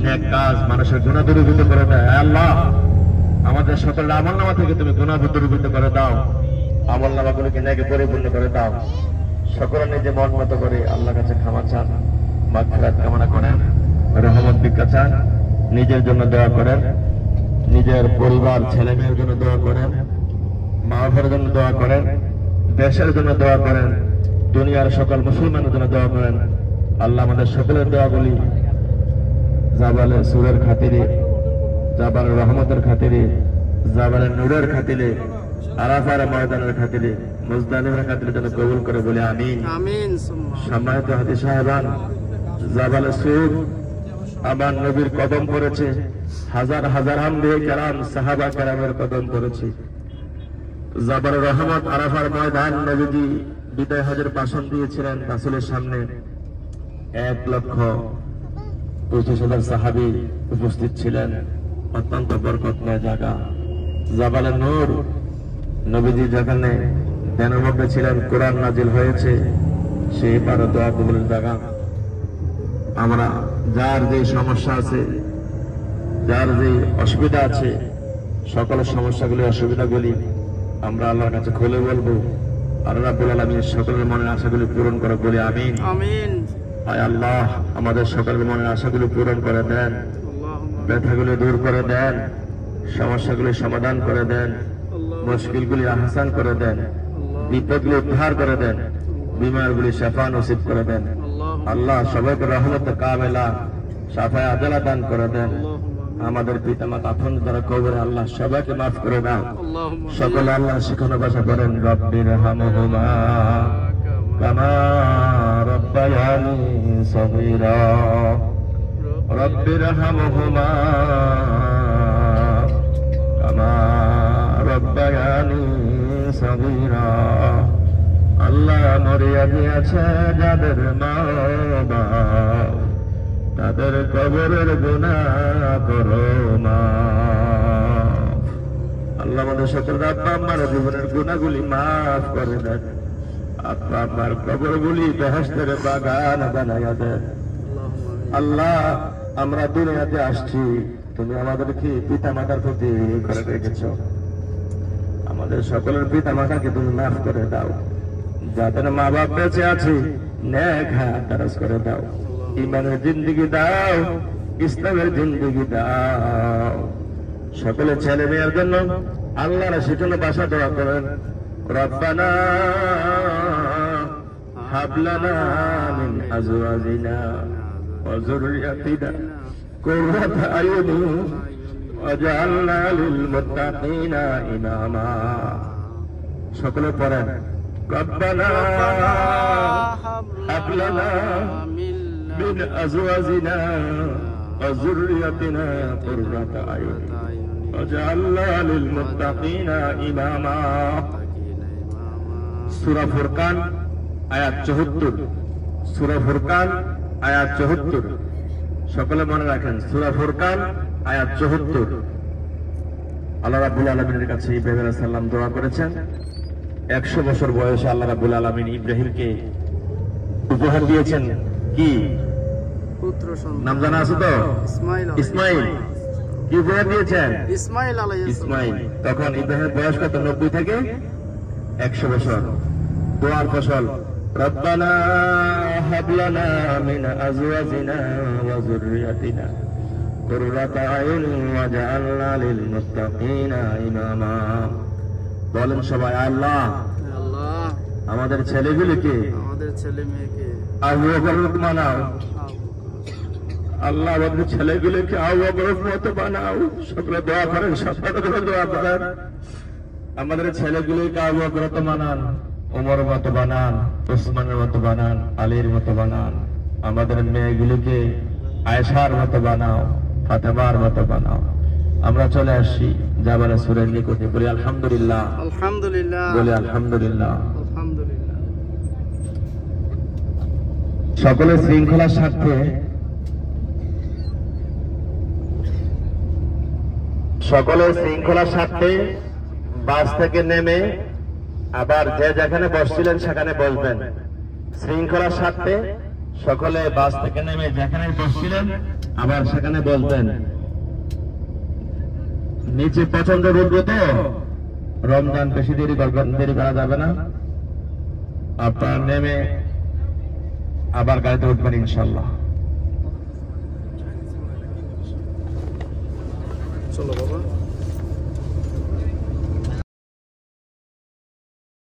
নেক কাজ মানুষের গুনাহ দূরীভূত করে দেয়। আল্লাহ আমাদের সকলের আমলনামা থেকে তুমি গুনাহ দূরীভূত করে দাও, আমলনামাগুলোকে নেকে পরিপূর্ণ করে দাও। সকলে নিজে মন মতো করে আল্লাহর কাছে ক্ষমা চান, মাগফিরাত কামনা করেন, রহমত ভিক্ষা চান, নিজের জন্য দোয়া করেন, নিজের পরিবার ছেলে মেয়ের জন্য দোয়া করেন, মা বাবার জন্য দোয়া করেন, দেশের জন্য দোয়া করেন, দুনিয়ার সকল মুসলমানের জন্য দোয়া করেন। আল্লাহ আমাদের সকলের দোয়াগুলি জাবালে সুরের খাতিরে, জাবালের রহমতের খাতিরে, জাবালের নূরের খাতিরে, আরাফার ময়দানের খাতিরে, মুজদালিফের খাতিরে যেন কবুল করে বলে আমিন। আমিন। সম্মানিত হাজী সাহেবান, জাবালে সুর আমার নবীর কদম পড়েছে, হাজার হাজার আম্বিয়া কেরাম সাহাবা কেরামের কদম পড়েছে। জাবালের রহমত আরাফার ময়দান, নবীজি বিদায় হজের ভাষণ দিয়েছিলেন রাসূলের সামনে। 1,25,000 সাহাবী উপস্থিত ছিলেন। অত্যন্ত বরকতময় জায়গা জাবালে নূর। নবীজি যেখানে ধ্যানমগ্ন ছিলেন, কোরআন নাজিল হয়েছে, সেই পারে দোয়া কবুলের জায়গা। আমরা যার যে সমস্যা আছে, যার যে অসুবিধা আছে, সকল সমস্যাগুলি অসুবিধাগুলি আমরা আল্লাহর কাছে খুলে বলবো। আল্লাহ রাব্বুল আলামিন সকলের মনের আশাগুলি পূরণ করে বলি আমিন। আমিন। হায় আল্লাহ আমাদের সকলের মনের আশাগুলি পূরণ করে দেন, ব্যথাগুলি দূর করে দেন, সমস্যাগুলি সমাধান করে দেন, মুশকিলগুলি আহসান করে দেন, বিপদগুলি উদ্ধার করে দেন, বিমারগুলি শিফা নসিব করে দেন। আল্লাহ সবাইকে রহমতে কামেলা শাফায়ে আদালা দান করে দেন। আমাদের পিতামাতা আপন যারা কবরে, আল্লাহ সবাইকে মাফ করে দাও। সকলে আল্লাহ শিখানো ভাষা করেন, রব্বির হামহুমা কামা রব্বায়ানি সগীরা, রব্বির হামহুমা কামা রব্বায়ানি সগীরা। আল্লাহ মরিয়া দিয়েছে যাদের মা বাপ, তাদের কবরের গুনাহ করো মাফ। আল্লাহ আমাদের সকল আব্বা আম্মার জীবনের গুনাহগুলি মাফ করে দেন। আব্বা আম্মার কবরগুলি বেহেশতের বাগান বানাইয়া দেন। আল্লাহ আমরা দুনিয়াতে আসছি, তুমি আমাদেরকে পিতা মাতার প্রতি করে রেখেছ। আমাদের সকলের পিতা মাতাকে তুমি মাফ করে দাও। যাদের মা বাপ বেঁচে আছে, নেক হায়াত দারাজ করে দাও, ইমানের জিন্দেগি দাও, ইসলামের জিন্দেগি দাও। সকলে ছেলে মেয়ের জন্য আল্লাহর সেজন্য বাসা দোয়া করেন, রব্বানা হাব লানা মিন আজওয়াজিনা ওয়া যুররিয়াতিনা কুররাতা আয়ুনি ওয়াজআলনা লিল মুত্তাকিনা ইমামা। সকলে পড়েন, রব্বানা হাব লানা من أزواجنا وذريتنا قرة أعين واجعلنا للمتقين إماما। সূরা ফুরকান আয়াত 74, সূরা ফুরকান আয়াত 74। সকলে মনে রাখেন, সূরা ফুরকান আয়াত 74। আল্লাহ রাব্বুল আলামিনের কাছে ইব্রাহিম আলাইহিস সালাম দোয়া করেছেন। 100 বছর বয়সে আল্লাহ রাব্বুল আলামিন ইব্রাহিমকে উপহার দিয়েছেন কি পুত্র সন্তান, নাম জানা আছে তো? ইসমাইল। কি উপহার দিয়েছেন? ইসমাইল আলাইহিস সালাম। ইসমাইল। তখন ইব্রাহিমের বয়স কত? 90 থেকে 100 বছর। দোয়ার ফসল, রব্বানা হাব লানা মিন আজওয়াজিনা ওয়া যুররিয়াতিনা কুররাতা আয়ুনিন ওয়াজআলনা লিল মুত্তাকিনা ইমামা। বলেন সবাই, আল্লাহ আল্লাহ আমাদের ছেলেগুলিকে, আমাদের ছেলে মেয়েকে আবু বকরের মতো বানাও। আল্লাহ আমাদের ছেলেগুলিকে আবু বকরের মতো বানাও। সকলে দোয়া করেন, সকলে দোয়া করেন। আমাদের ছেলেগুলিকে আবু বকরের মতো বানান, ওমর মতো বানান, উসমানের মতো বানান, আলীর মতো বানান। আমাদের মেয়েগুলিকে আয়েশার মতো বানাও, ফাতেমার মতো বানাও। আমরা চলে আসছি জাবালে সূরার নিকটে। বলি আলহামদুলিল্লাহ, আলহামদুলিল্লাহ, বলি আলহামদুলিল্লাহ, আলহামদুলিল্লাহ। সকলে শৃঙ্খলার স্বার্থে, সকলের শৃঙ্খলার স্বার্থে বাস থেকে নেমে আবার যে যেখানে বসছিলেন সেখানে বসবেন। শৃঙ্খলার স্বার্থে সকলে বাস থেকে নেমে যেখানে বসছিলেন আবার সেখানে বলতেন নিচে প্রচন্ড রৌদ্র তো রমজান বেশি দেরি করা যাবে না, আপনারা নেমে আবার গাড়িতে উঠবেন ইনশাল্লাহ। চলো বাবা।